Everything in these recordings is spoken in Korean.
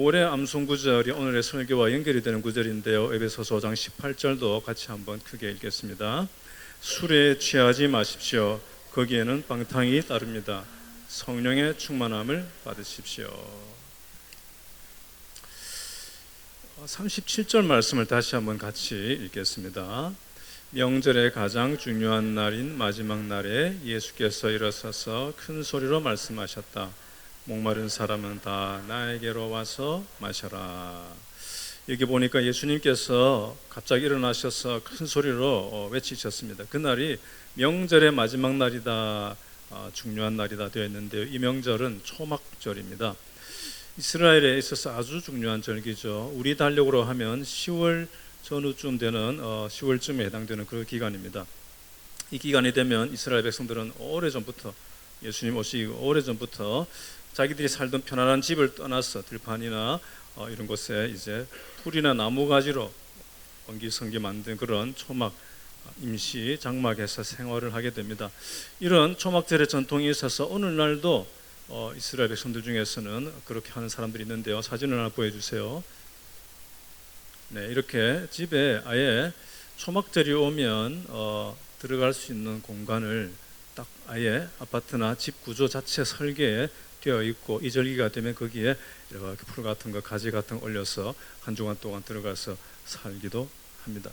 5월의 암송 구절이 오늘의 설교와 연결이 되는 구절인데요. 에베소서 5장 18절도 같이 한번 크게 읽겠습니다. 술에 취하지 마십시오. 거기에는 방탕이 따릅니다. 성령의 충만함을 받으십시오. 37절 말씀을 다시 한번 같이 읽겠습니다. 명절의 가장 중요한 날인 마지막 날에 예수께서 일어서서 큰 소리로 말씀하셨다. 목마른 사람은 다 나에게로 와서 마셔라. 여기 보니까 예수님께서 갑자기 일어나셔서 큰 소리로 외치셨습니다. 그날이 명절의 마지막 날이다, 중요한 날이다 되어 있는데요. 이 명절은 초막절입니다. 이스라엘에 있어서 아주 중요한 절기죠. 우리 달력으로 하면 10월 전후쯤 되는 10월쯤에 해당되는 그 기간입니다. 이 기간이 되면 이스라엘 백성들은 오래전부터, 예수님 오시기 오래전부터 자기들이 살던 편안한 집을 떠나서 들판이나 이런 곳에 이제 풀이나 나무가지로 엉기성기 만든 그런 초막, 임시 장막에서 생활을 하게 됩니다. 이런 초막절의 전통이 있어서 오늘날도 이스라엘 백성들 중에서는 그렇게 하는 사람들이 있는데요. 사진을 하나 보여주세요. 네, 이렇게 집에 아예 초막절이 오면 들어갈 수 있는 공간을 딱 아예 아파트나 집 구조 자체 설계에 되어 있고, 이 절기가 되면 거기에 이렇게 풀 같은 거, 가지 같은 거 올려서 한 주간 동안 들어가서 살기도 합니다.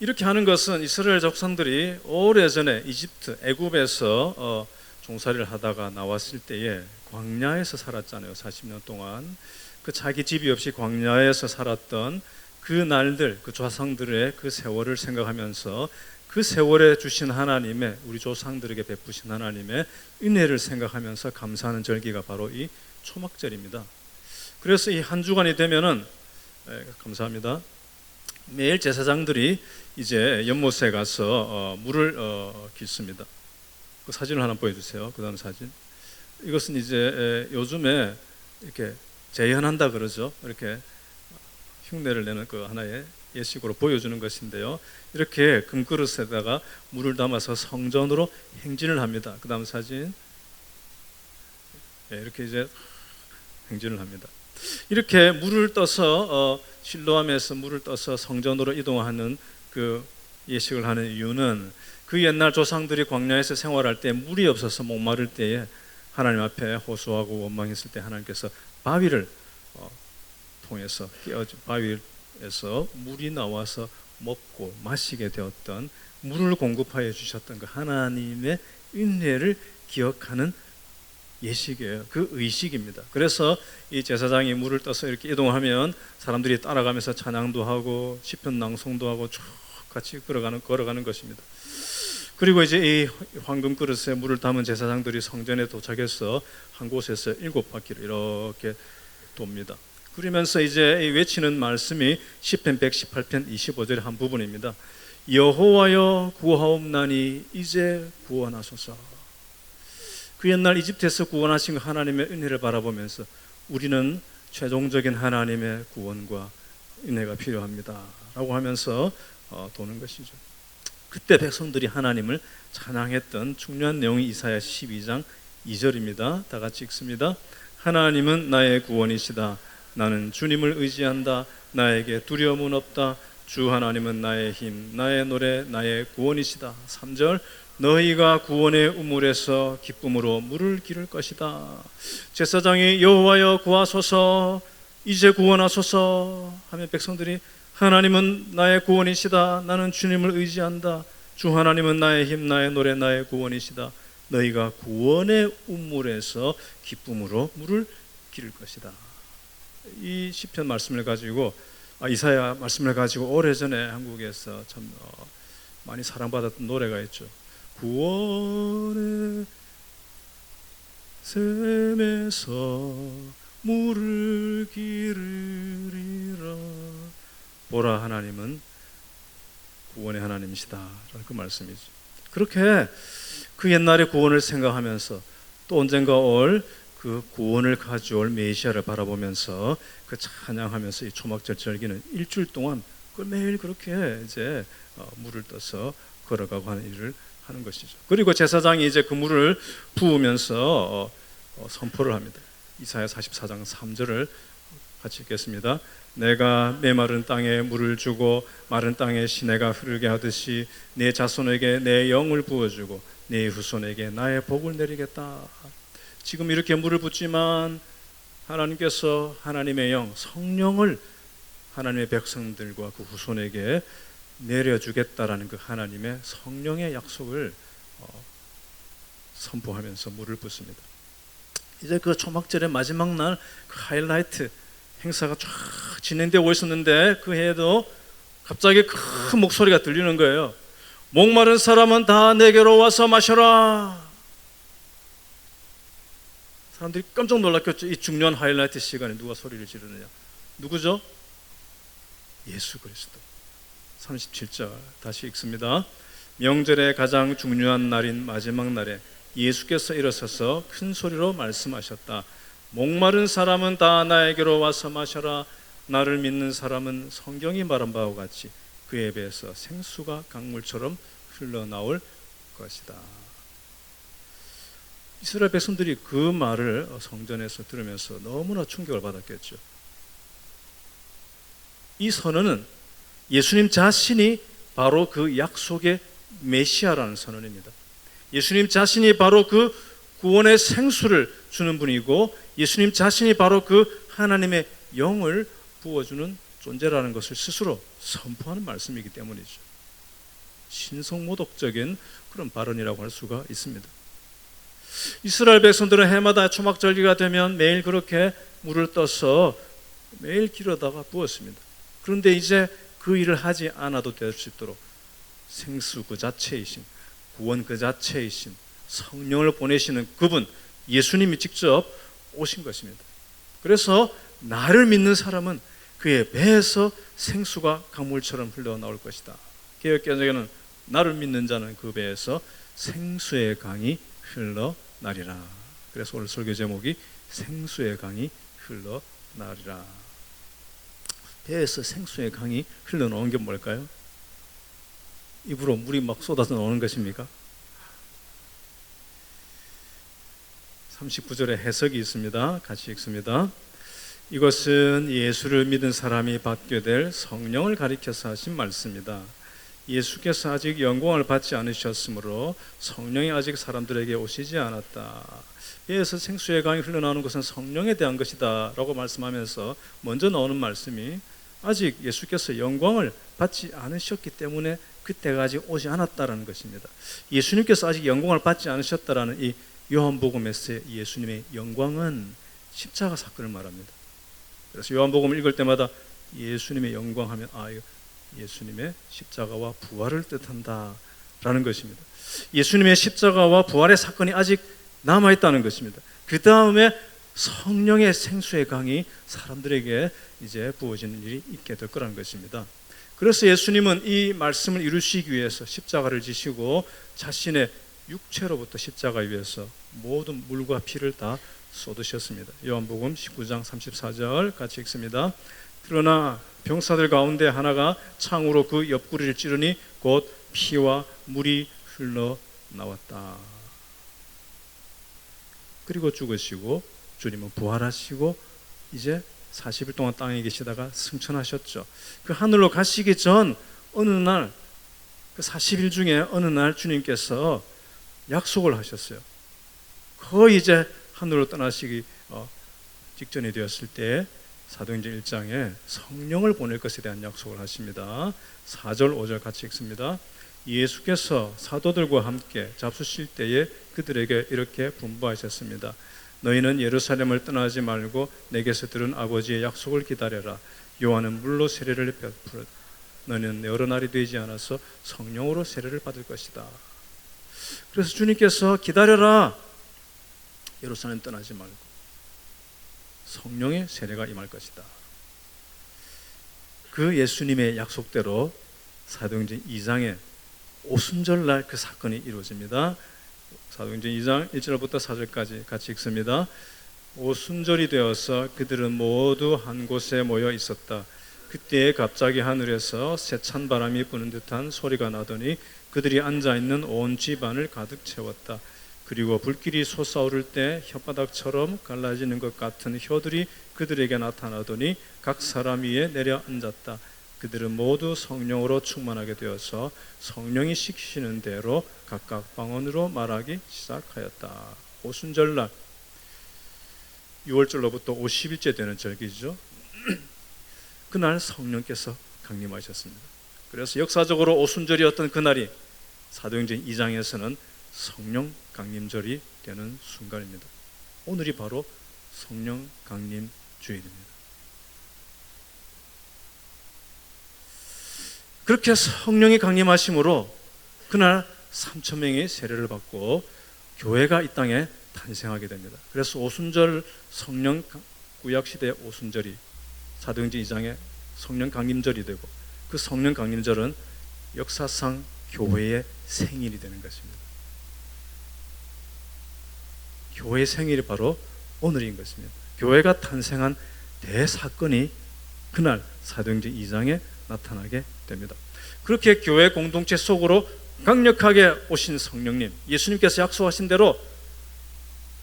이렇게 하는 것은 이스라엘 족상들이 오래전에 이집트, 애굽에서 종살이를 하다가 나왔을 때에 광야에서 살았잖아요. 40년 동안 그 자기 집이 없이 광야에서 살았던 그 날들, 그 조상들의 그 세월을 생각하면서 그 세월에 주신 하나님의, 우리 조상들에게 베푸신 하나님의 은혜를 생각하면서 감사하는 절기가 바로 이 초막절입니다. 그래서 이 한 주간이 되면은, 감사합니다, 매일 제사장들이 이제 연못에 가서 물을 깃습니다. 그 사진을 하나 보여주세요. 그 다음 사진. 이것은 이제 요즘에 이렇게 재현한다 그러죠. 이렇게 흉내를 내는 그 하나의 예식으로 보여주는 것인데요. 이렇게 금그릇에다가 물을 담아서 성전으로 행진을 합니다. 그 다음 사진. 이렇게 이제 행진을 합니다. 이렇게 물을 떠서 실로암에서 물을 떠서 성전으로 이동하는 그 예식을 하는 이유는, 그 옛날 조상들이 광야에서 생활할 때 물이 없어서 목마를 때에 하나님 앞에 호소하고 원망했을 때 하나님께서 바위를 통해서 바위에서 물이 나와서 먹고 마시게 되었던, 물을 공급하여 주셨던 그 하나님의 은혜를 기억하는 예식이에요. 그 의식입니다. 그래서 이 제사장이 물을 떠서 이렇게 이동하면 사람들이 따라가면서 찬양도 하고 시편 낭송도 하고 쭉 같이 걸어가는 것입니다. 그리고 이제 이 황금 그릇에 물을 담은 제사장들이 성전에 도착해서 한 곳에서 7바퀴를 이렇게 돕니다. 그러면서 이제 외치는 말씀이 시편 118편 25절의 한 부분입니다. 여호와여 구하옵나니 이제 구원하소서. 그 옛날 이집트에서 구원하신 하나님의 은혜를 바라보면서 우리는 최종적인 하나님의 구원과 은혜가 필요합니다 라고 하면서 도는 것이죠. 그때 백성들이 하나님을 찬양했던 중요한 내용이 이사야 12장 2절입니다. 다 같이 읽습니다. 하나님은 나의 구원이시다. 나는 주님을 의지한다. 나에게 두려움은 없다. 주 하나님은 나의 힘, 나의 노래, 나의 구원이시다. 3절. 너희가 구원의 우물에서 기쁨으로 물을 기를 것이다. 제사장이 여호와여 구하소서, 이제 구원하소서 하면 백성들이 하나님은 나의 구원이시다. 나는 주님을 의지한다. 주 하나님은 나의 힘, 나의 노래, 나의 구원이시다. 너희가 구원의 우물에서 기쁨으로 물을 기를 것이다. 이 시편 말씀을 가지고, 이사야 말씀을 가지고 오래전에 한국에서 참 많이 사랑받았던 노래가 있죠. 구원의 샘에서 물을 기르리라. 보라, 하나님은 구원의 하나님이시다 라는 그 말씀이죠. 그렇게 그 옛날의 구원을 생각하면서 또 언젠가 올 그 구원을 가져올 메시아를 바라보면서 그 찬양하면서 이 초막절 절기는 일주일 동안 매일 그렇게 이제 물을 떠서 걸어가고 하는 일을 하는 것이죠. 그리고 제사장이 이제 그 물을 부으면서 선포를 합니다. 이사야 44장 3절을 같이 읽겠습니다. 내가 메마른 땅에 물을 주고 마른 땅에 시내가 흐르게 하듯이 내 자손에게 내 영을 부어주고 내 후손에게 나의 복을 내리겠다. 지금 이렇게 물을 붓지만 하나님께서 하나님의 영, 성령을 하나님의 백성들과 그 후손에게 내려주겠다라는 그 하나님의 성령의 약속을 선포하면서 물을 붓습니다. 이제 그 초막절의 마지막 날 그 하이라이트 행사가 쫙 진행되고 있었는데 그 해에도 갑자기 큰 목소리가 들리는 거예요. 목마른 사람은 다 내게로 와서 마셔라. 사람들이 깜짝 놀랐겠죠. 이 중요한 하이라이트 시간에 누가 소리를 지르느냐. 누구죠? 예수 그리스도. 37절 다시 읽습니다. 명절의 가장 중요한 날인 마지막 날에 예수께서 일어서서 큰 소리로 말씀하셨다. 목마른 사람은 다 나에게로 와서 마셔라. 나를 믿는 사람은 성경이 말한 바와 같이 그의 배에서 생수가 강물처럼 흘러나올 것이다. 이스라엘 백성들이 그 말을 성전에서 들으면서 너무나 충격을 받았겠죠. 이 선언은 예수님 자신이 바로 그 약속의 메시아라는 선언입니다. 예수님 자신이 바로 그 구원의 생수를 주는 분이고 예수님 자신이 바로 그 하나님의 영을 부어주는 존재라는 것을 스스로 선포하는 말씀이기 때문이죠. 신성모독적인 그런 발언이라고 할 수가 있습니다. 이스라엘 백성들은 해마다 초막절기가 되면 매일 그렇게 물을 떠서 매일 길어다가 부었습니다. 그런데 이제 그 일을 하지 않아도 될 수 있도록 생수 그 자체이신, 구원 그 자체이신 성령을 보내시는 그분 예수님이 직접 오신 것입니다. 그래서 나를 믿는 사람은 그의 배에서 생수가 강물처럼 흘러나올 것이다. 개역개정에는 나를 믿는 자는 그 배에서 생수의 강이 흘러나리라. 그래서 오늘 설교 제목이 생수의 강이 흘러나리라. 배에서 생수의 강이 흘러나오는 게 뭘까요? 입으로 물이 막 쏟아져 나오는 것입니까? 39절에 해석이 있습니다. 같이 읽습니다. 이것은 예수를 믿은 사람이 받게 될 성령을 가리켜서 하신 말씀이다. 예수께서 아직 영광을 받지 않으셨으므로 성령이 아직 사람들에게 오시지 않았다. 배에서 생수의 강이 흘러나오는 것은 성령에 대한 것이다 라고 말씀하면서 먼저 나오는 말씀이 아직 예수께서 영광을 받지 않으셨기 때문에 그때가 아직 오지 않았다라는 것입니다. 예수님께서 아직 영광을 받지 않으셨다라는 이 요한복음에서의 예수님의 영광은 십자가 사건을 말합니다. 그래서 요한복음을 읽을 때마다 예수님의 영광하면 예수님의 십자가와 부활을 뜻한다라는 것입니다. 예수님의 십자가와 부활의 사건이 아직 남아있다는 것입니다. 그 다음에 성령의 생수의 강이 사람들에게 이제 부어지는 일이 있게 될 거라는 것입니다. 그래서 예수님은 이 말씀을 이루시기 위해서 십자가를 지시고 자신의 육체로부터 십자가 위에서 모든 물과 피를 다 쏟으셨습니다. 요한복음 19장 34절 같이 읽습니다. 그러나 병사들 가운데 하나가 창으로 그 옆구리를 찌르니 곧 피와 물이 흘러나왔다. 그리고 죽으시고 주님은 부활하시고 이제 40일 동안 땅에 계시다가 승천하셨죠. 그 하늘로 가시기 전 어느 날 그 40일 중에 어느 날 주님께서 약속을 하셨어요. 거의 이제 하늘로 떠나시기 직전이 되었을 때 사도행전 1장에 성령을 보낼 것에 대한 약속을 하십니다. 4절 5절 같이 읽습니다. 예수께서 사도들과 함께 잡수실 때에 그들에게 이렇게 분부하셨습니다. 너희는 예루살렘을 떠나지 말고 내게서 들은 아버지의 약속을 기다려라. 요한은 물로 세례를 베풀었. 너희는 여러 날이 되지 않아서 성령으로 세례를 받을 것이다. 그래서 주님께서 기다려라. 예루살렘 떠나지 말고 성령의 세례가 임할 것이다. 그 예수님의 약속대로 사도행전 2장에 오순절날 그 사건이 이루어집니다. 사도행전 2장 1절부터 4절까지 같이 읽습니다. 오순절이 되어서 그들은 모두 한 곳에 모여 있었다. 그때 갑자기 하늘에서 세찬 바람이 부는 듯한 소리가 나더니 그들이 앉아있는 온 집안을 가득 채웠다. 그리고 불길이 솟아오를 때 혓바닥처럼 갈라지는 것 같은 혀들이 그들에게 나타나더니 각 사람 위에 내려앉았다. 그들은 모두 성령으로 충만하게 되어서 성령이 시키시는 대로 각각 방언으로 말하기 시작하였다. 오순절날 6월절로부터 50일째 되는 절기죠. 그날 성령께서 강림하셨습니다. 그래서 역사적으로 오순절이었던 그날이 사도행전 2장에서는 성령 강림절이 되는 순간입니다. 오늘이 바로 성령 강림 주일입니다. 그렇게 성령이 강림하심으로 그날 3,000명이 세례를 받고 교회가 이 땅에 탄생하게 됩니다. 그래서 오순절 성령 구약시대의 오순절이 사도행전 2장의 성령 강림절이 되고 그 성령 강림절은 역사상 교회의 생일이 되는 것입니다. 교회의 생일이 바로 오늘인 것입니다. 교회가 탄생한 대사건이 그날 사도행전 2장에 나타나게 됩니다. 그렇게 교회 공동체 속으로 강력하게 오신 성령님, 예수님께서 약속하신 대로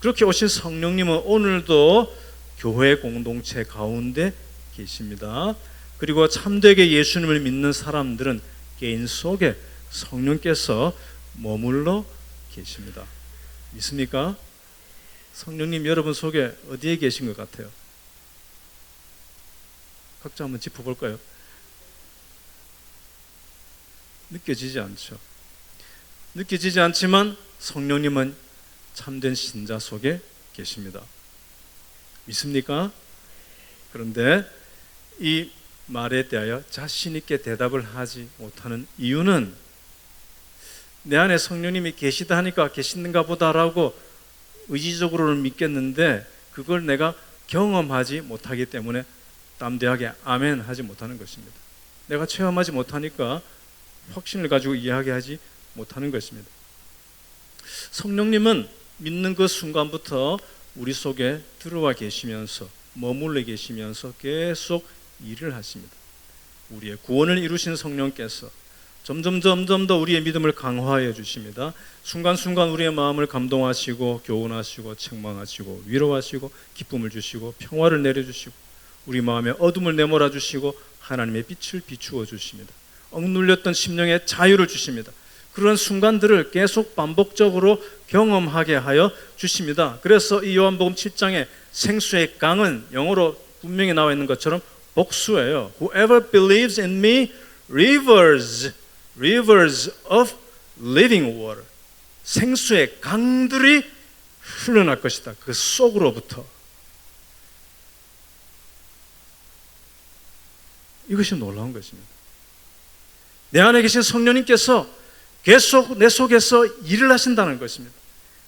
그렇게 오신 성령님은 오늘도 교회 공동체 가운데 계십니다. 그리고 참되게 예수님을 믿는 사람들은 개인 속에 성령께서 머물러 계십니다. 믿습니까? 성령님 여러분 속에 어디에 계신 것 같아요? 각자 한번 짚어볼까요? 느껴지지 않죠. 느껴지지 않지만 성령님은 참된 신자 속에 계십니다. 믿습니까? 그런데 이 말에 대하여 자신 있게 대답을 하지 못하는 이유는 내 안에 성령님이 계시다 하니까 계시는가 보다라고 의지적으로는 믿겠는데 그걸 내가 경험하지 못하기 때문에 담대하게 아멘 하지 못하는 것입니다. 내가 체험하지 못하니까 확신을 가지고 이야기하지 못하는 것입니다. 성령님은 믿는 그 순간부터 우리 속에 들어와 계시면서 머물러 계시면서 계속 일을 하십니다. 우리의 구원을 이루신 성령께서 점점 더 우리의 믿음을 강화해 주십니다. 순간순간 우리의 마음을 감동하시고 교훈하시고 책망하시고 위로하시고 기쁨을 주시고 평화를 내려주시고 우리 마음에 어둠을 내몰아 주시고 하나님의 빛을 비추어 주십니다. 억눌렸던 심령에 자유를 주십니다. 그런 순간들을 계속 반복적으로 경험하게 하여 주십니다. 그래서 이 요한복음 7장에 생수의 강은 영어로 분명히 나와 있는 것처럼 복수예요. Whoever believes in me, rivers of living water. 생수의 강들이 흘러날 것이다. 그 속으로부터. 이것이 놀라운 것입니다. 내 안에 계신 성령님께서 계속 내 속에서 일을 하신다는 것입니다.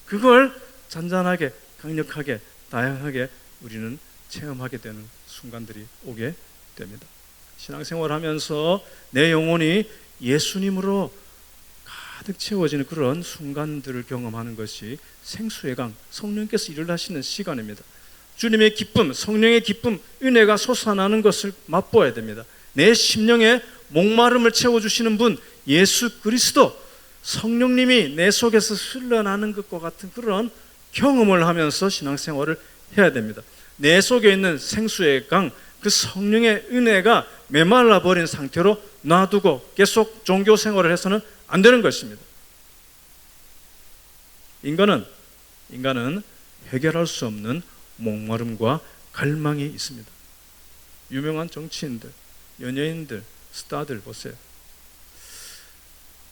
그걸 잔잔하게, 강력하게, 다양하게 우리는 체험하게 되는 순간들이 오게 됩니다. 신앙생활하면서 내 영혼이 예수님으로 가득 채워지는 그런 순간들을 경험하는 것이 생수의 강, 성령께서 일을 하시는 시간입니다. 주님의 기쁨, 성령의 기쁨, 은혜가 솟아나는 것을 맛보아야 됩니다. 내 심령에 목마름을 채워주시는 분 예수 그리스도, 성령님이 내 속에서 흘러나는 것과 같은 그런 경험을 하면서 신앙생활을 해야 됩니다. 내 속에 있는 생수의 강, 그 성령의 은혜가 메말라 버린 상태로 놔두고 계속 종교 생활을 해서는 안 되는 것입니다. 인간은 해결할 수 없는 목마름과 갈망이 있습니다. 유명한 정치인들, 연예인들, 스타들 보세요.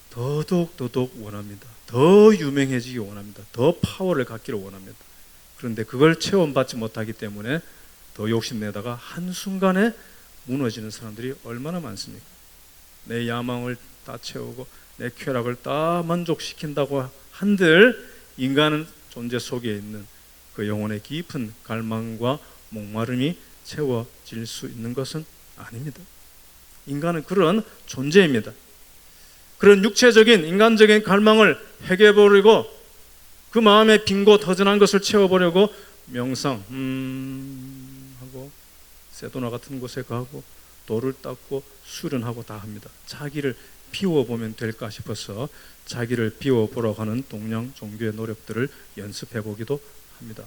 더더욱 원합니다. 더 유명해지기 원합니다. 더 파워를 갖기를 원합니다. 그런데 그걸 체험받지 못하기 때문에 더 욕심내다가 한순간에 무너지는 사람들이 얼마나 많습니까? 내 야망을 다 채우고 내 쾌락을 다 만족시킨다고 한들 인간은 존재 속에 있는 그 영혼의 깊은 갈망과 목마름이 채워질 수 있는 것은 아닙니다. 인간은 그런 존재입니다. 그런 육체적인 인간적인 갈망을 해결해버리고 그 마음에 빈 곳 허전한 것을 채워보려고 명상 하고 세도나 같은 곳에 가고 돌을 닦고 수련하고 다 합니다. 자기를 비워보면 될까 싶어서 자기를 비워보라고 하는 동양 종교의 노력들을 연습해보기도 합니다.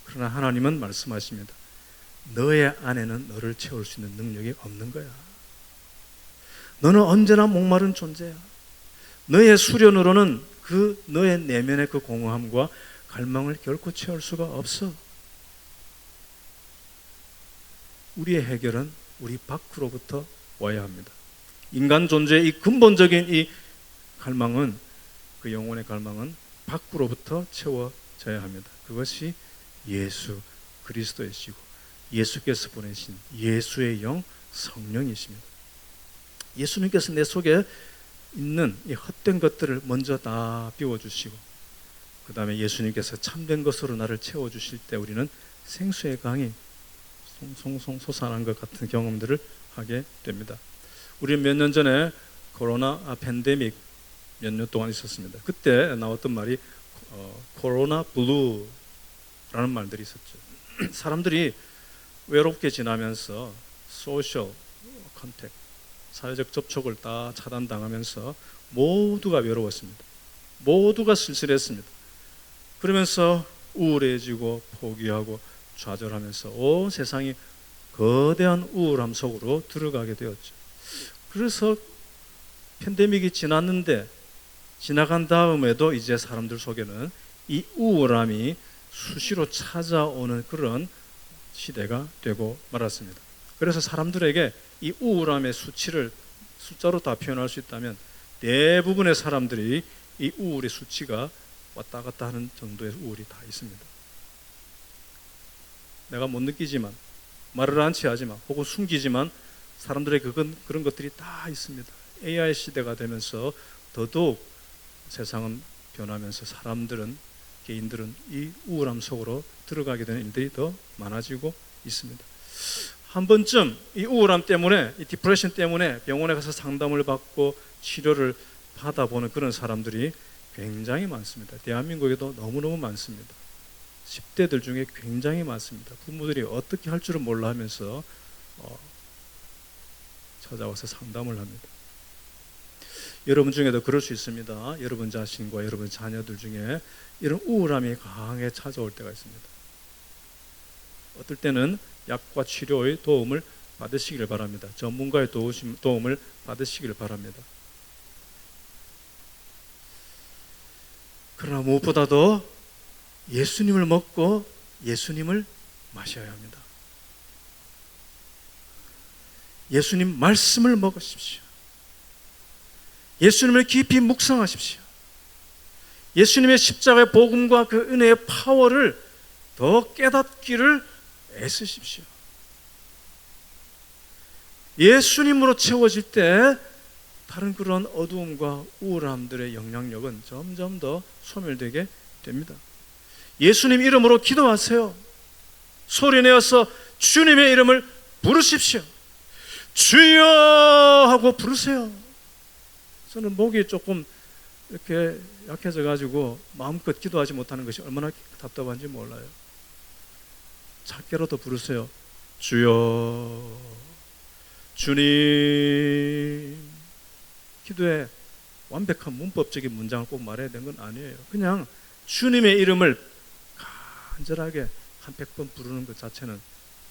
그러나 하나님은 말씀하십니다. 너의 안에는 너를 채울 수 있는 능력이 없는 거야. 너는 언제나 목마른 존재야. 너의 수련으로는 그 너의 내면의 그 공허함과 갈망을 결코 채울 수가 없어. 우리의 해결은 우리 밖으로부터 와야 합니다. 인간 존재의 이 근본적인 이 갈망은, 그 영혼의 갈망은 밖으로부터 채워져야 합니다. 그것이 예수 그리스도이시고 예수께서 보내신 예수의 영 성령이십니다. 예수님께서 내 속에 있는 이 헛된 것들을 먼저 다 비워주시고 그 다음에 예수님께서 참된 것으로 나를 채워주실 때 우리는 생수의 강이 송송 솟아난 것 같은 경험들을 하게 됩니다. 우리는 몇 년 전에 코로나 팬데믹 몇 년 동안 있었습니다. 그때 나왔던 말이 코로나 블루라는 말들이 있었죠. 사람들이 외롭게 지나면서 소셜 컨택, 사회적 접촉을 다 차단당하면서 모두가 외로웠습니다. 모두가 쓸쓸했습니다. 그러면서 우울해지고 포기하고 좌절하면서 온 세상이 거대한 우울함 속으로 들어가게 되었죠. 그래서 팬데믹이 지나간 다음에도 이제 사람들 속에는 이 우울함이 수시로 찾아오는 그런 시대가 되고 말았습니다. 그래서 사람들에게 이 우울함의 수치를 숫자로 다 표현할 수 있다면 대부분의 사람들이 이 우울의 수치가 왔다 갔다 하는 정도의 우울이 다 있습니다. 내가 못 느끼지만, 말을 안치하지만 혹은 숨기지만 사람들의 그런 것들이 다 있습니다. AI 시대가 되면서 더더욱 세상은 변하면서 개인들은 이 우울함 속으로 들어가게 되는 일들이 더 많아지고 있습니다. 한 번쯤 이 우울함 때문에, 이 디프레션 때문에 병원에 가서 상담을 받고 치료를 받아보는 그런 사람들이 굉장히 많습니다. 대한민국에도 너무너무 많습니다. 10대들 중에 굉장히 많습니다. 부모들이 어떻게 할 줄은 몰라 하면서 찾아와서 상담을 합니다. 여러분 중에도 그럴 수 있습니다. 여러분 자신과 여러분 자녀들 중에 이런 우울함이 강하게 찾아올 때가 있습니다. 어떨 때는 약과 치료의 도움을 받으시길 바랍니다. 전문가의 도움을 받으시길 바랍니다. 그러나 무엇보다도 예수님을 먹고 예수님을 마셔야 합니다. 예수님 말씀을 먹으십시오. 예수님을 깊이 묵상하십시오. 예수님의 십자가의 복음과 그 은혜의 파워를 더 깨닫기를 애쓰십시오. 예수님으로 채워질 때 다른 그런 어두움과 우울함들의 영향력은 점점 더 소멸되게 됩니다. 예수님 이름으로 기도하세요. 소리내어서 주님의 이름을 부르십시오. 주여 하고 부르세요. 저는 목이 조금 이렇게 약해져 가지고 마음껏 기도하지 못하는 것이 얼마나 답답한지 몰라요. 작게라도 부르세요. 주여. 주님. 기도에 완벽한 문법적인 문장을 꼭 말해야 되는 건 아니에요. 그냥 주님의 이름을 간절하게 한 100번 부르는 것 자체는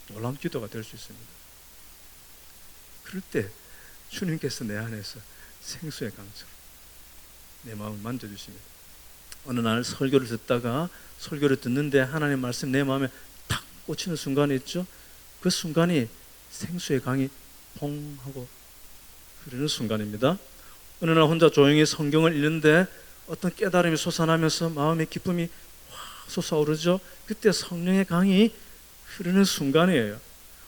놀라운 기도가 될 수 있습니다. 그럴 때 주님께서 내 안에서 생수의 강처럼 내 마음을 만져주십니다. 어느 날 설교를 듣는데 하나님 말씀 내 마음에 탁 꽂히는 순간이 있죠. 그 순간이 생수의 강이 퐁 하고 흐르는 순간입니다. 어느 날 혼자 조용히 성경을 읽는데 어떤 깨달음이 솟아나면서 마음의 기쁨이 확 솟아오르죠. 그때 성령의 강이 흐르는 순간이에요.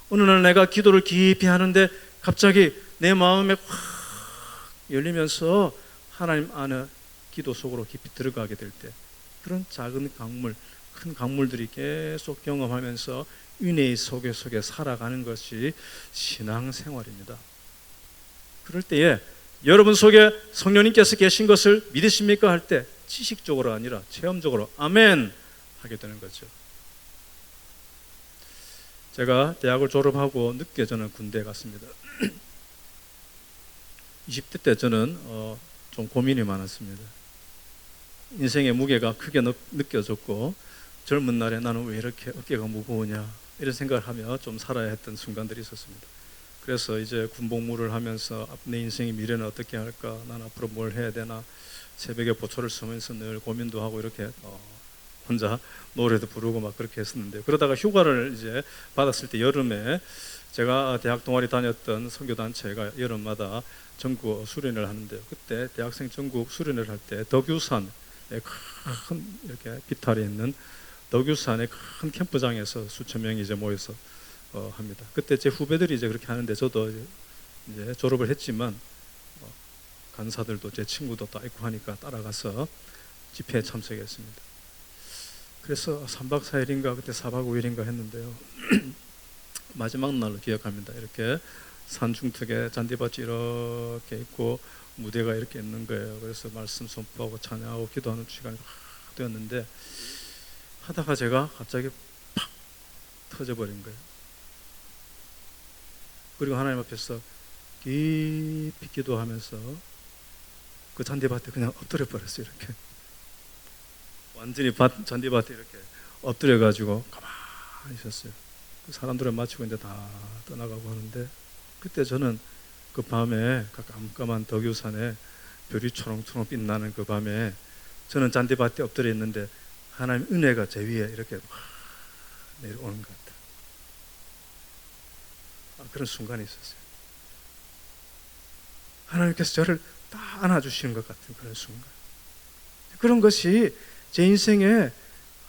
어느 날 내가 기도를 깊이 하는데 갑자기 내 마음에 확 열리면서 하나님 안에 기도 속으로 깊이 들어가게 될 때 그런 작은 강물, 큰 강물들이 계속 경험하면서 은혜의 속에 살아가는 것이 신앙생활입니다. 그럴 때에 여러분 속에 성령님께서 계신 것을 믿으십니까? 할 때 지식적으로 아니라 체험적으로 아멘 하게 되는 거죠. 제가 대학을 졸업하고 늦게 저는 군대에 갔습니다. 20대 때 저는 좀 고민이 많았습니다. 인생의 무게가 크게 느껴졌고 젊은 날에 나는 왜 이렇게 어깨가 무거우냐 이런 생각을 하며 좀 살아야 했던 순간들이 있었습니다. 그래서 이제 군복무를 하면서 내 인생의 미래는 어떻게 할까, 난 앞으로 뭘 해야 되나, 새벽에 보초를 쓰면서 늘 고민도 하고 이렇게 혼자 노래도 부르고 막 그렇게 했었는데, 그러다가 휴가를 이제 받았을 때 여름에 제가 대학 동아리 다녔던 선교단체가 여름마다 전국 수련회를 하는데요. 그때 대학생 전국 수련회를 할 때 덕유산에 큰 이렇게 비탈이 있는 덕유산의 큰 캠프장에서 수천 명이 이제 모여서 합니다. 그때 제 후배들이 이제 그렇게 하는데 저도 이제 졸업을 했지만 간사들도 제 친구도 다 있고 하니까 따라가서 집회에 참석했습니다. 그래서 3박 4일인가 그때 4박 5일인가 했는데요. 마지막 날로 기억합니다. 이렇게 산중턱에 잔디밭이 이렇게 있고 무대가 이렇게 있는 거예요. 그래서 말씀 선포하고 찬양하고 기도하는 시간이 되었는데 하다가 제가 갑자기 팍 터져버린 거예요. 그리고 하나님 앞에서 깊이 기도하면서 그 잔디밭에 그냥 엎드려 버렸어요. 이렇게 완전히 잔디밭에 이렇게 엎드려 가지고 가만히 있었어요. 그 사람들은 마치고 이제 다 떠나가고 하는데, 그때 저는 그 밤에 깜깜한 덕유산에 별이 초롱초롱 빛나는 그 밤에 저는 잔디밭에 엎드려 있는데 하나님 은혜가 제 위에 이렇게 내려오는 것 같아요. 그런 순간이 있었어요. 하나님께서 저를 딱 안아주시는 것 같은 그런 순간. 그런 것이 제 인생에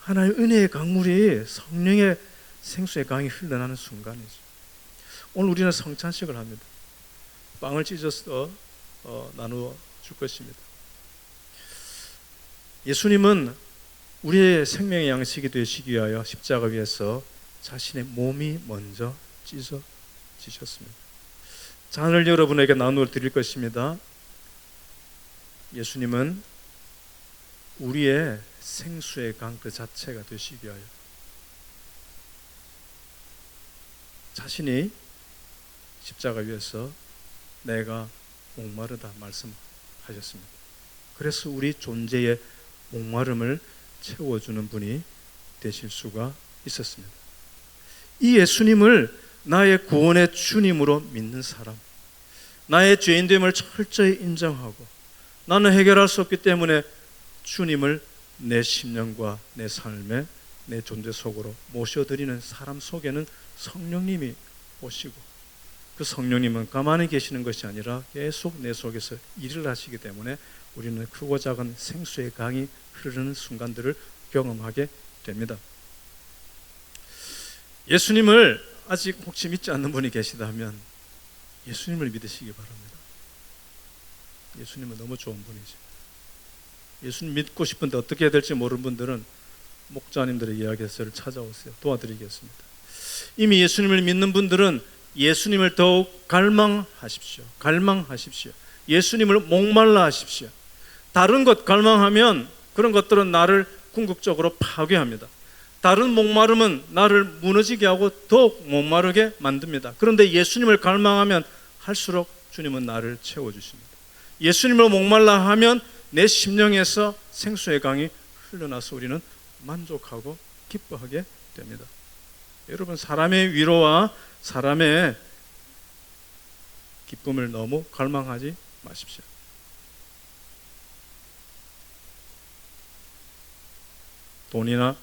하나님의 은혜의 강물이, 성령의 생수의 강이 흘러나는 순간이죠. 오늘 우리는 성찬식을 합니다. 빵을 찢어서 나누어 줄 것입니다. 예수님은 우리의 생명의 양식이 되시기 위하여 십자가 위에서 자신의 몸이 먼저 찢어지셨습니다. 잔을 여러분에게 나누어 드릴 것입니다. 예수님은 우리의 생수의 강 그 자체가 되시기 위하여 자신이 십자가 위에서 내가 목마르다 말씀하셨습니다. 그래서 우리 존재의 목마름을 채워주는 분이 되실 수가 있었습니다. 이 예수님을 나의 구원의 주님으로 믿는 사람, 나의 죄인됨을 철저히 인정하고 나는 해결할 수 없기 때문에 주님을 내 심령과 내 삶에, 내 존재 속으로 모셔드리는 사람 속에는 성령님이 오시고, 그 성령님은 가만히 계시는 것이 아니라 계속 내 속에서 일을 하시기 때문에 우리는 크고 작은 생수의 강이 흐르는 순간들을 경험하게 됩니다. 예수님을 아직 혹시 믿지 않는 분이 계시다면 예수님을 믿으시기 바랍니다. 예수님은 너무 좋은 분이죠. 예수님 믿고 싶은데 어떻게 해야 될지 모르는 분들은 목자님들의 이야기에서 찾아오세요. 도와드리겠습니다. 이미 예수님을 믿는 분들은 예수님을 더욱 갈망하십시오. 갈망하십시오. 예수님을 목말라 하십시오. 다른 것 갈망하면 그런 것들은 나를 궁극적으로 파괴합니다. 다른 목마름은 나를 무너지게 하고 더욱 목마르게 만듭니다. 그런데 예수님을 갈망하면 할수록 주님은 나를 채워주십니다. 예수님을 목말라 하면 내 심령에서 생수의 강이 흘러나서 우리는 만족하고 기뻐하게 됩니다. 여러분, 사람의 위로와 사람의 기쁨을 너무 갈망하지 마십시오. 돈이나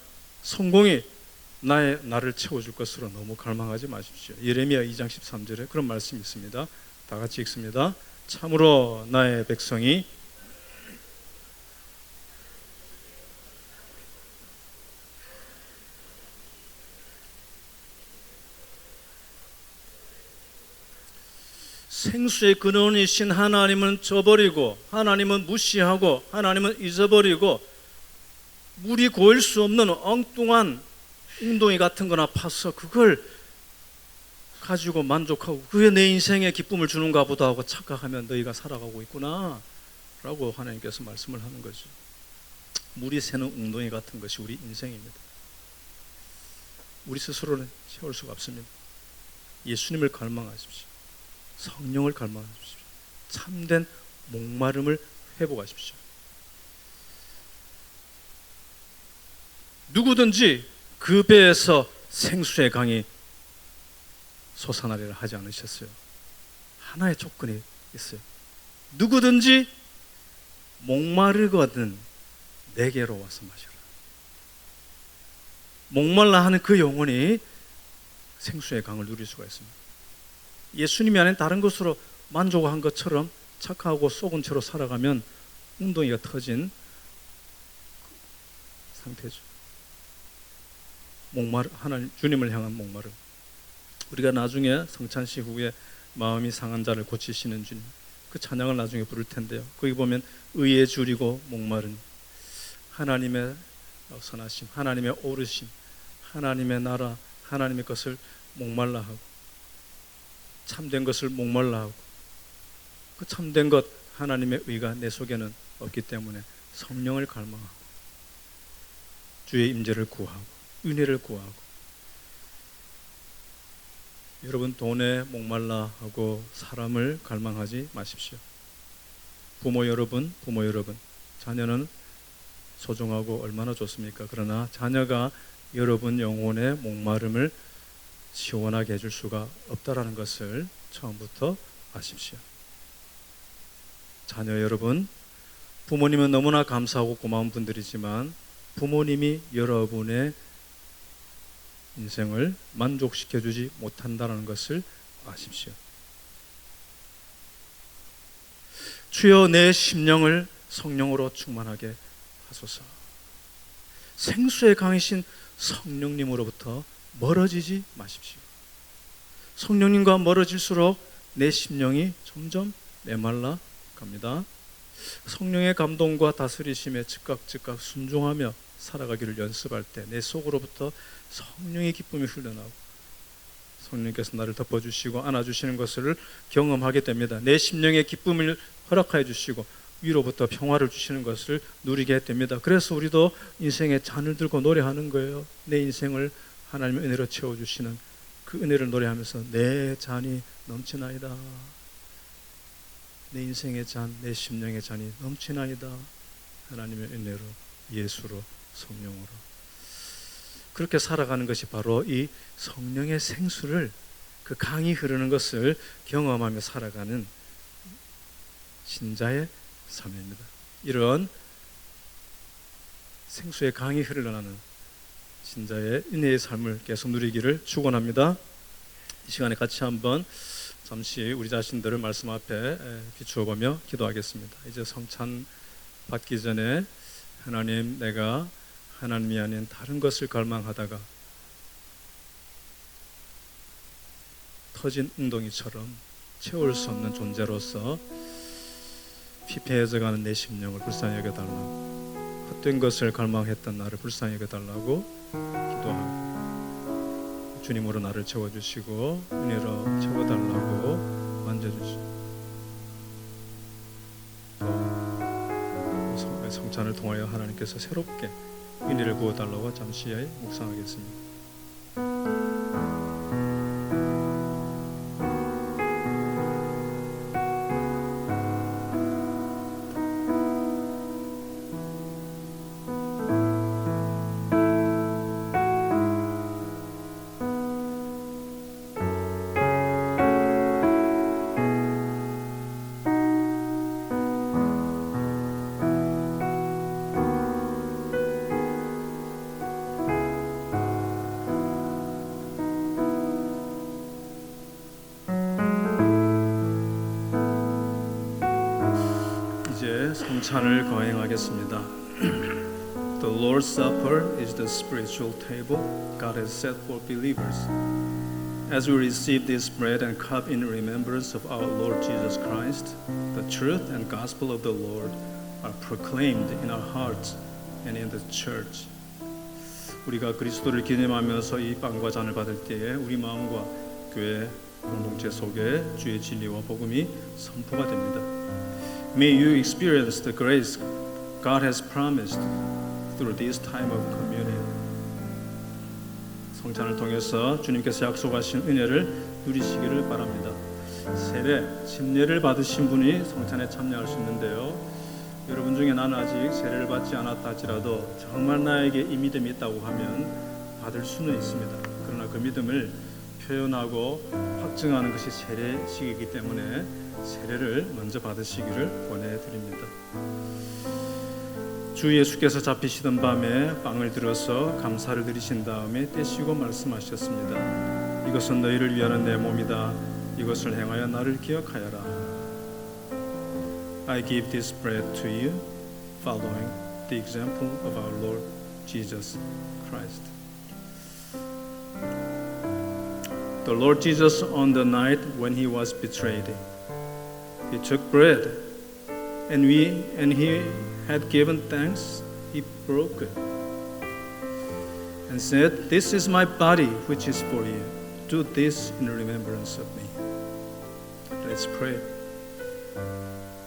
성공이 나를 채워줄 것으로 너무 갈망하지 마십시오. 예레미야 2장 13절에 그런 말씀이 있습니다. 다 같이 읽습니다. 참으로 나의 백성이 생수의 근원이신 하나님은 저버리고, 하나님은 무시하고, 하나님은 잊어버리고, 물이 고일 수 없는 엉뚱한 웅덩이 같은 거나 파서 그걸 가지고 만족하고 그게 내 인생에 기쁨을 주는가 보다 하고 착각하면 너희가 살아가고 있구나 라고 하나님께서 말씀을 하는 거죠. 물이 새는 웅덩이 같은 것이 우리 인생입니다. 우리 스스로는 채울 수가 없습니다. 예수님을 갈망하십시오. 성령을 갈망하십시오. 참된 목마름을 회복하십시오. 누구든지 그 배에서 생수의 강이 솟아나리라 하지 않으셨어요? 하나의 조건이 있어요. 누구든지 목마르거든 내게로 와서 마셔라. 목말라 하는 그 영혼이 생수의 강을 누릴 수가 있습니다. 예수님이 아닌 다른 것으로 만족한 것처럼 착하고 속은 채로 살아가면 웅덩이가 터진 상태죠. 하나님 주님을 향한 목마름. 우리가 나중에 성찬식 후에 마음이 상한 자를 고치시는 주님, 그 찬양을 나중에 부를 텐데요. 거기 보면 의에 줄이고 목마른 하나님의 선하심, 하나님의 오르심, 하나님의 나라, 하나님의 것을 목말라 하고, 참된 것을 목말라 하고, 그 참된 것 하나님의 의가 내 속에는 없기 때문에 성령을 갈망하고 주의 임재를 구하고 은혜를 구하고. 여러분, 돈에 목말라 하고 사람을 갈망하지 마십시오. 부모 여러분, 자녀는 소중하고 얼마나 좋습니까? 그러나 자녀가 여러분 영혼의 목마름을 시원하게 해줄 수가 없다라는 것을 처음부터 아십시오. 자녀 여러분, 부모님은 너무나 감사하고 고마운 분들이지만 부모님이 여러분의 인생을 만족시켜주지 못한다는 것을 아십시오. 주여 내 심령을 성령으로 충만하게 하소서. 생수의 강이신 성령님으로부터 멀어지지 마십시오. 성령님과 멀어질수록 내 심령이 점점 메말라 갑니다. 성령의 감동과 다스리심에 즉각 순종하며 살아가기를 연습할 때 내 속으로부터 성령의 기쁨이 흘러나오고 성령께서 나를 덮어주시고 안아주시는 것을 경험하게 됩니다. 내 심령의 기쁨을 허락하여 주시고 위로부터 평화를 주시는 것을 누리게 됩니다. 그래서 우리도 인생의 잔을 들고 노래하는 거예요. 내 인생을 하나님의 은혜로 채워주시는 그 은혜를 노래하면서 내 잔이 넘치나이다. 내 인생의 잔, 내 심령의 잔이 넘치나이다. 하나님의 은혜로, 예수로, 성령으로. 그렇게 살아가는 것이 바로 이 성령의 생수를, 그 강이 흐르는 것을 경험하며 살아가는 신자의 삶입니다. 이런 생수의 강이 흐르나는 신자의 은혜의 삶을 계속 누리기를 축원합니다. 이 시간에 같이 한번 잠시 우리 자신들을 말씀 앞에 비추어 보며 기도하겠습니다. 이제 성찬 받기 전에 하나님, 내가 하나님이 아닌 다른 것을 갈망하다가 터진 웅덩이처럼 채울 수 없는 존재로서 피폐해져가는 내 심령을 불쌍히 여겨달라고, 헛된 것을 갈망했던 나를 불쌍히 여겨달라고 기도하고, 주님으로 나를 채워주시고 은혜로 채워달라고 만져주시고, 또 성찬을 통하여 하나님께서 새롭게 은혜를 부어달라고 잠시 묵상하겠습니다. 성찬을 거행하겠습니다. The Lord's Supper is the spiritual table God has set for believers. As we receive this bread and cup in remembrance of our Lord Jesus Christ, the truth and gospel of the Lord are proclaimed in our hearts and in the church. 우리가 그리스도를 기념하면서 이 빵과 잔을 받을 때에 우리 마음과 교회 공동체 속에 주의 진리와 복음이 선포가 됩니다. May you experience the grace God has promised through this time of communion. 성찬을 통해서 주님께서 약속하신 은혜를 누리시기를 바랍니다. 세례, 침례를 받으신 분이 성찬에 참여할 수 있는데요. 여러분 중에 나는 아직 세례를 받지 않았다 할지라도 정말 나에게 이 믿음이 있다고 하면 받을 수는 있습니다. 그러나 그 믿음을 표현하고 확증하는 것이 세례식이기 때문에 세례를 먼저 받으시기를 권해드립니다. 주 예수께서 잡히시던 밤에 빵을 들어서 감사를 드리신 다음에 떼시고 말씀하셨습니다. 이것은 너희를 위하는 내 몸이다. 이것을 행하여 나를 기억하여라. I give this bread to you, following the example of our Lord Jesus Christ. The Lord Jesus, on the night when he was betrayed, he took bread, and he had given thanks, he broke it, and said, "This is my body, which is for you. Do this in remembrance of me." Let's pray.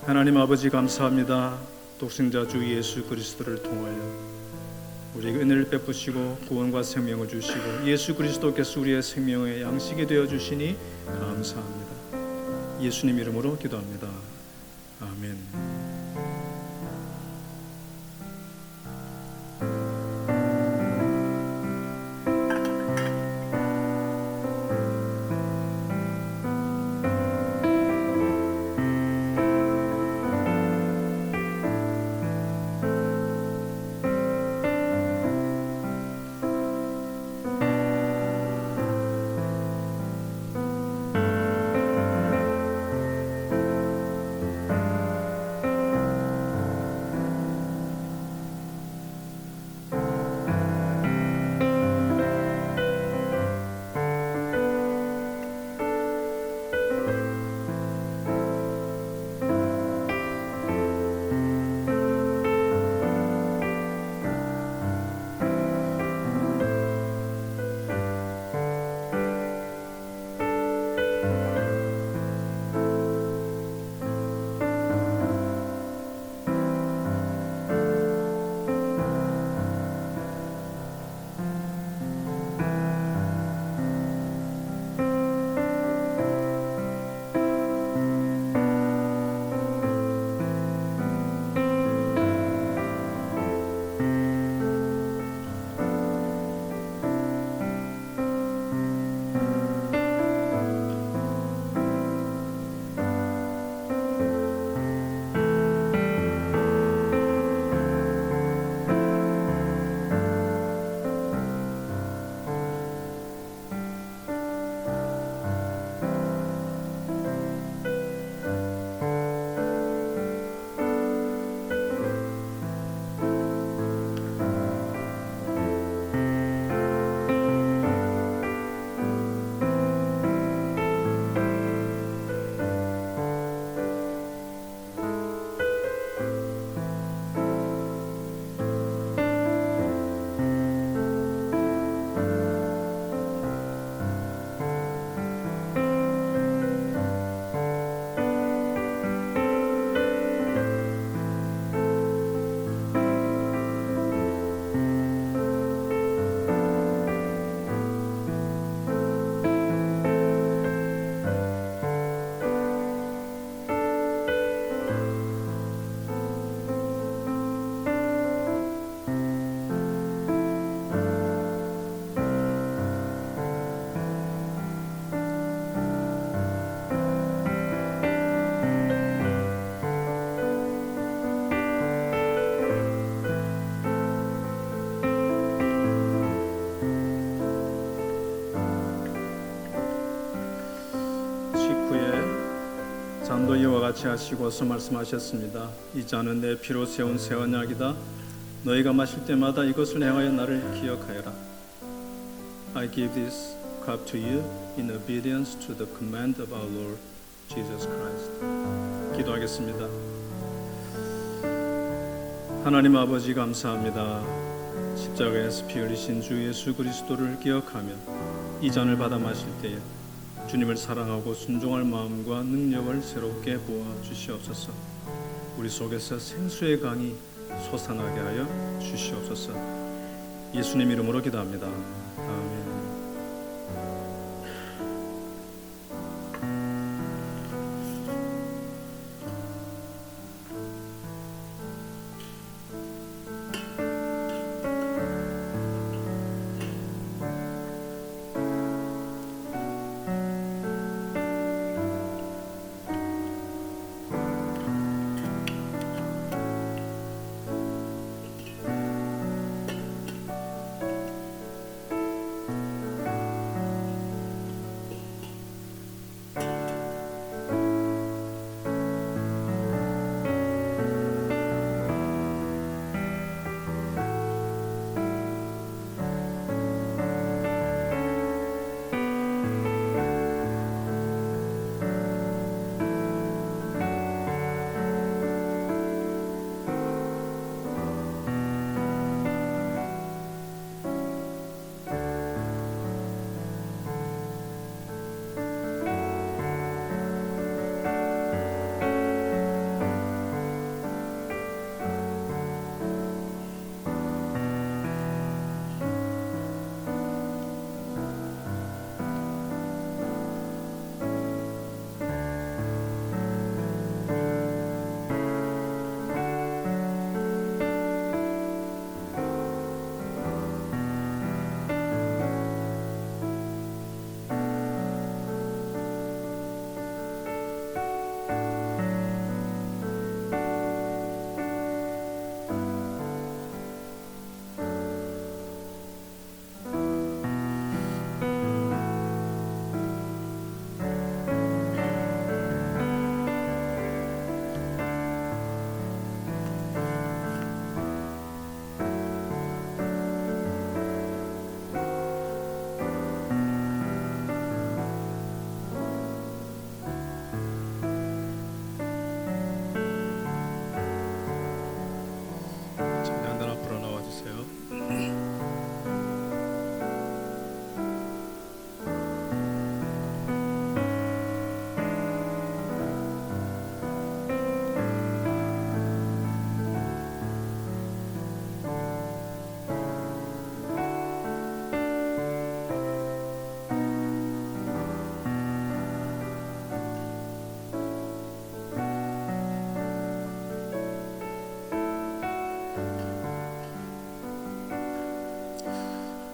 하나님 아버지 감사합니다. 독생자 주 예수 그리스도를 통하여 우리에게 은혜를 베푸시고 구원과 생명을 주시고 예수 그리스도께서 우리의 생명의 양식이 되어 주시니 감사합니다. 예수님 이름으로 기도합니다. 아멘. 잔도 이와 같이 하시고서 말씀하셨습니다. 이 잔은 내 피로 세운 새 언약이다. 너희가 마실 때마다 이것을 행하여 나를 기억하여라. I give this cup to you in obedience to the command of our Lord Jesus Christ. 기도하겠습니다. 하나님 아버지 감사합니다. 십자가에서 피 흘리신 주 예수 그리스도를 기억하며 이 잔을 받아 마실 때에 주님을 사랑하고 순종할 마음과 능력을 새롭게 부어 주시옵소서. 우리 속에서 생수의 강이 솟아나게 하여 주시옵소서. 예수님 이름으로 기도합니다. 아멘.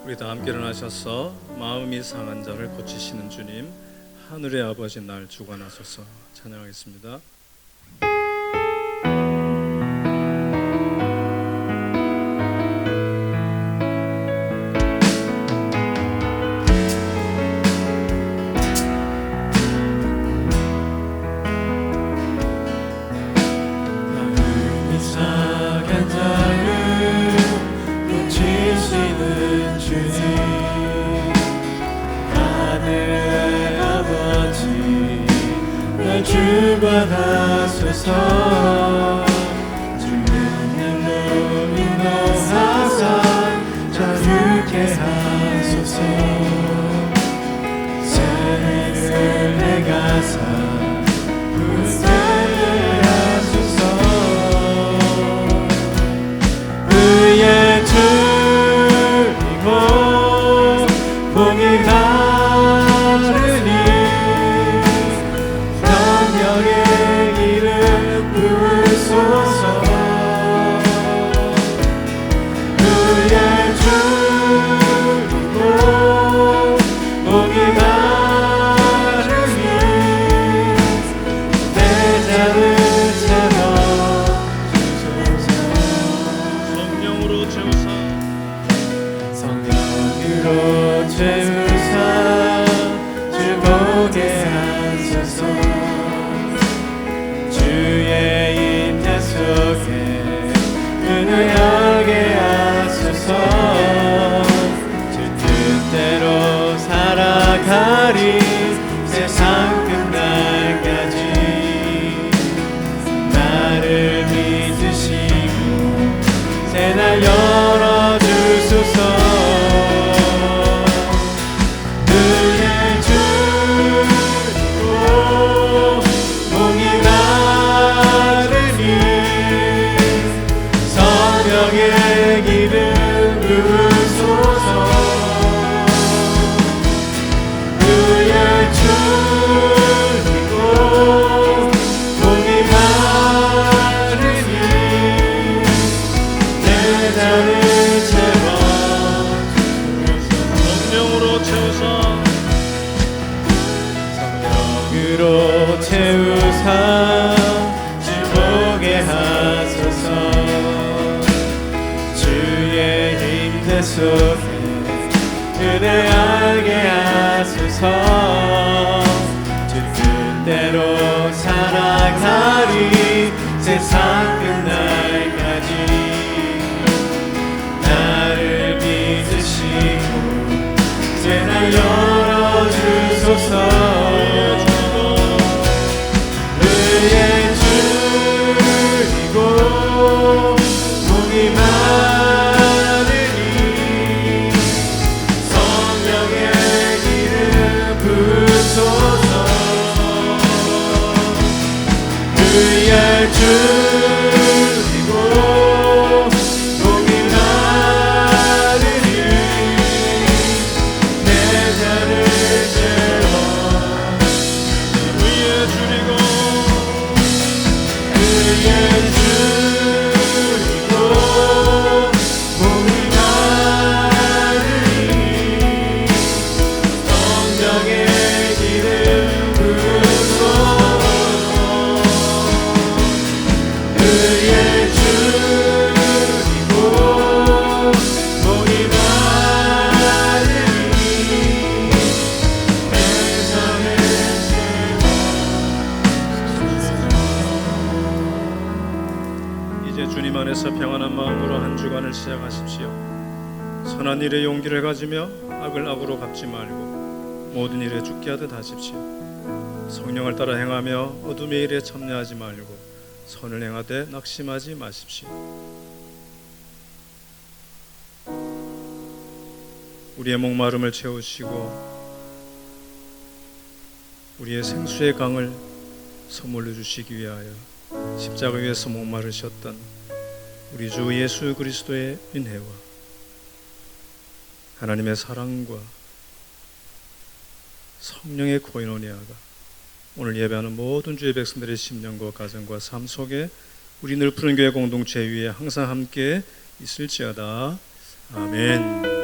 우리 다 함께 일어나셔서 마음이 상한 자를 고치시는 주님, 하늘의 아버지 날 주관하소서 찬양하겠습니다. 주관하소서. 주는 늘 인도하사 자유케 하소서. 세례를 내가사 은혜를 하소서. 의의 줄이고 복이 가르니 성령의 기름 부으소서. 의의 줄이고 복이 가르니 내 자를 채워주소서. 성령으로 채우사 성령으로 채우사 주 보게 하소서. 주의 임재 속에 눈을 열게 하소서. 주 뜻대로 살아가리 세상 끝날까지. 나를 믿으시고 새날 열어주소서. 의의 줄이고 복이 가르니 성령의 기름 부으소서. 의의 줄이고 복이 가르니 내 자를 성령으로 채우사 성령으로 채우사 주 보게 하소서. 주의 임재 속에 은혜 알게 하소서. 주 뜻대로 살아가리 세상 끝날까지. 나를 믿으시고 새날 열어주소서. 의의 줄이고 복이 많으니 성령의 기름 부으소서. 의의 줄이고 복이 많으니 내 자를 채워. 위에 줄이고 의의 줄이고 복이 많으니 성령의 기름 부으소서. 의의 줄이고 복이 많으니 내 자를 이제 주님 안에서 평안한 마음으로 한 주간을 시작하십시오. 선한 일에 용기를 가지며 악을 악으로 갚지 말고 모든 일에 죽게 하듯 하십시오. 성령을 따라 행하며 어둠의 일에 참여하지 말고 선을 행하되 낙심하지 마십시오. 우리의 목마름을 채우시고 우리의 생수의 강을 선물로 주시기 위하여 십자가 위에서 목마르셨던 우리 주 예수 그리스도의 은혜와 하나님의 사랑과 성령의 코이노니아가 오늘 예배하는 모든 주의 백성들의 심령과 가정과 삶 속에 우리 늘 푸른 교회 공동체 위에 항상 함께 있을지어다. 아멘.